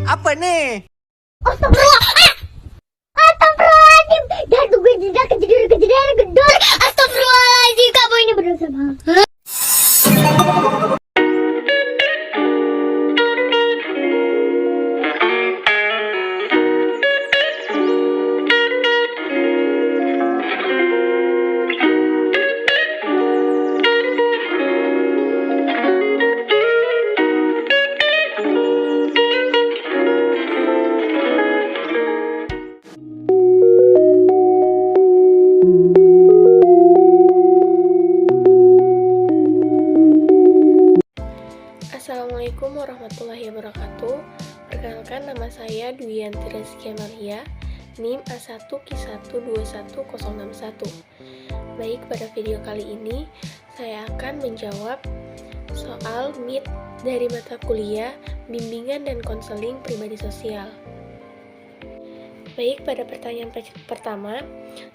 Apa nih? Astagfirullah. Astagfirullahaladzim. Dan gue tidak kejadian gedor. Astagfirullahaladzim. Kamu ini berdosa banget. Assalamualaikum warahmatullahi wabarakatuh. Perkenalkan, nama saya Dwiyanti Rizky Amalia, NIM A1Q1211061. Baik, pada video kali ini saya akan menjawab soal MIT dari mata kuliah Bimbingan dan Konseling Pribadi Sosial. Baik, pada pertanyaan pertama,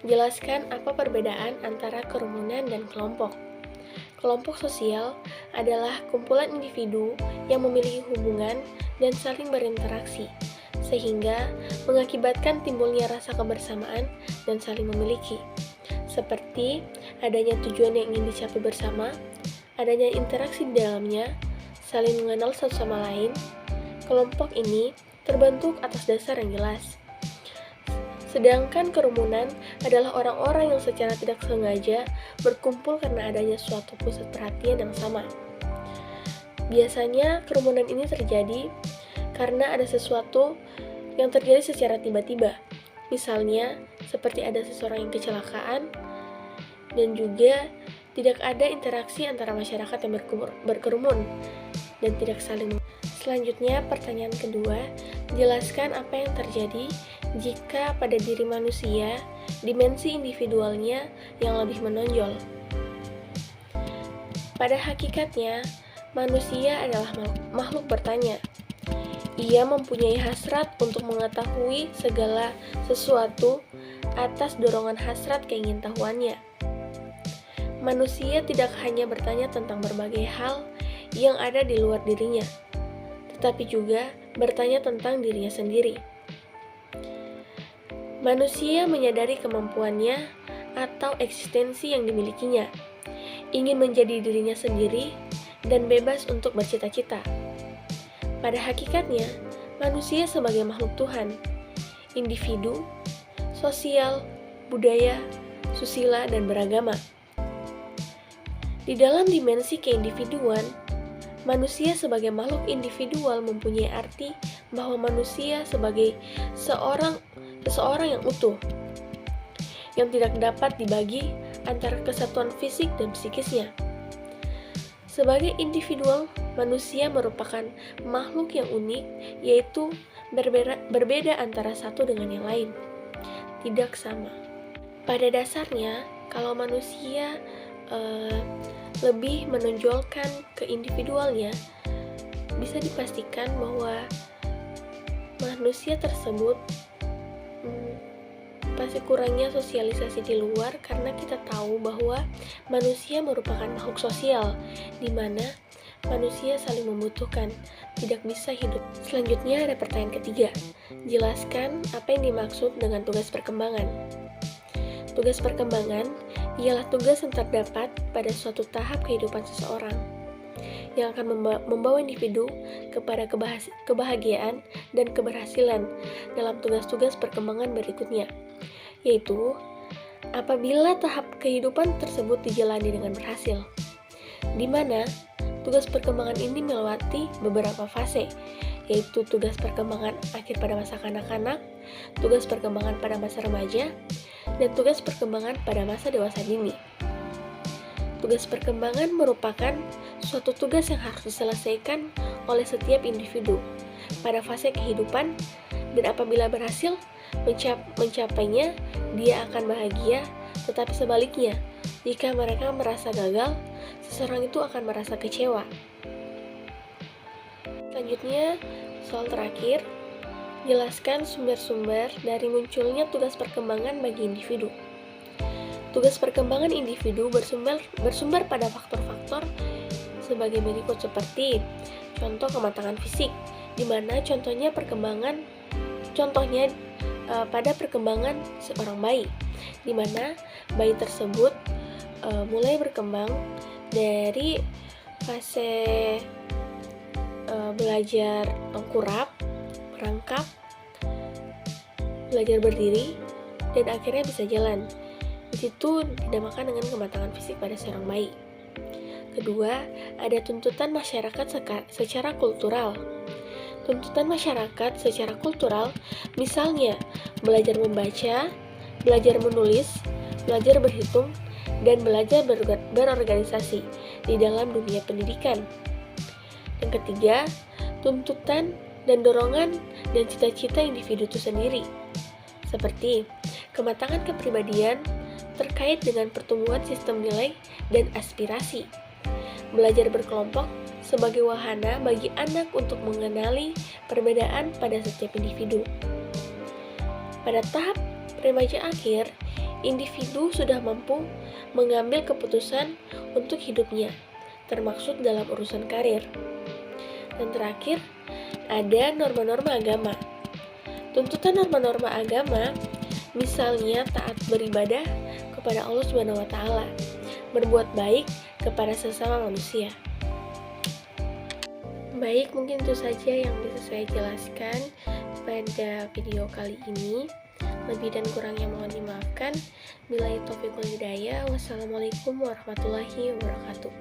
jelaskan apa perbedaan antara kerumunan dan kelompok. Kelompok sosial adalah kumpulan individu yang memiliki hubungan dan saling berinteraksi, sehingga mengakibatkan timbulnya rasa kebersamaan dan saling memiliki, seperti adanya tujuan yang ingin dicapai bersama, adanya interaksi di dalamnya, saling mengenal satu sama lain. Kelompok ini terbentuk atas dasar yang jelas. Sedangkan kerumunan adalah orang-orang yang secara tidak sengaja berkumpul karena adanya suatu pusat perhatian yang sama. Biasanya kerumunan ini terjadi karena ada sesuatu yang terjadi secara tiba-tiba. Misalnya, seperti ada seseorang yang kecelakaan, dan juga tidak ada interaksi antara masyarakat yang berkerumun dan tidak saling. Selanjutnya, pertanyaan kedua, jelaskan apa yang terjadi jika pada diri manusia dimensi individualnya yang lebih menonjol. Pada hakikatnya, manusia adalah makhluk bertanya. Ia mempunyai hasrat untuk mengetahui segala sesuatu atas dorongan hasrat keingintahuannya. Manusia tidak hanya bertanya tentang berbagai hal yang ada di luar dirinya, tetapi juga bertanya tentang dirinya sendiri. Manusia menyadari kemampuannya atau eksistensi yang dimilikinya, ingin menjadi dirinya sendiri, dan bebas untuk bercita-cita. Pada hakikatnya, manusia sebagai makhluk Tuhan, individu, sosial, budaya, susila, dan beragama. Di dalam dimensi keindividuan, manusia sebagai makhluk individual mempunyai arti bahwa manusia sebagai seseorang yang utuh, yang tidak dapat dibagi antara kesatuan fisik dan psikisnya. Sebagai individual, manusia merupakan makhluk yang unik, yaitu berbeda antara satu dengan yang lain, tidak sama. Pada dasarnya, kalau manusia lebih menonjolkan ke individualnya, bisa dipastikan bahwa manusia tersebut pasti kurangnya sosialisasi di luar, karena kita tahu bahwa manusia merupakan makhluk sosial, di mana manusia saling membutuhkan, tidak bisa hidup. Selanjutnya ada pertanyaan ketiga, jelaskan apa yang dimaksud dengan tugas perkembangan. Tugas perkembangan ialah tugas yang terdapat pada suatu tahap kehidupan seseorang, yang akan membawa individu kepada kebahagiaan dan keberhasilan dalam tugas-tugas perkembangan berikutnya, yaitu apabila tahap kehidupan tersebut dijalani dengan berhasil, di mana tugas perkembangan ini melewati beberapa fase, yaitu tugas perkembangan akhir pada masa kanak-kanak, tugas perkembangan pada masa remaja, dan tugas perkembangan pada masa dewasa dini. Tugas perkembangan merupakan suatu tugas yang harus diselesaikan oleh setiap individu pada fase kehidupan, dan apabila berhasil mencapainya, dia akan bahagia. Tetapi sebaliknya, jika mereka merasa gagal, seseorang itu akan merasa kecewa. Selanjutnya, soal terakhir, jelaskan sumber-sumber dari munculnya tugas perkembangan bagi individu. Tugas perkembangan individu bersumber pada faktor-faktor sebagai berikut, seperti contoh kematangan fisik, dimana contohnya pada perkembangan seorang bayi, dimana bayi tersebut mulai berkembang dari fase belajar tengkurap, merangkak, belajar berdiri, dan akhirnya bisa jalan. Di situ dinamakan dengan kematangan fisik pada seorang bayi. Kedua, ada tuntutan masyarakat secara kultural. Tuntutan masyarakat secara kultural, misalnya belajar membaca, belajar menulis, belajar berhitung, dan belajar berorganisasi di dalam dunia pendidikan. Yang ketiga, tuntutan dan dorongan dan cita-cita individu itu sendiri, seperti kematangan kepribadian terkait dengan pertumbuhan sistem nilai dan aspirasi. Belajar berkelompok sebagai wahana bagi anak untuk mengenali perbedaan pada setiap individu. Pada tahap remaja akhir, individu sudah mampu mengambil keputusan untuk hidupnya, termasuk dalam urusan karir. Dan terakhir, ada norma-norma agama. Tuntutan norma-norma agama, misalnya taat beribadah kepada Allah Subhanahu wa Ta'ala, berbuat baik kepada sesama manusia. Baik, mungkin itu saja yang bisa saya jelaskan pada video kali ini. Lebih dan kurangnya mohon dimaafkan. Billahi taufiq wal hidayah. Wassalamualaikum warahmatullahi wabarakatuh.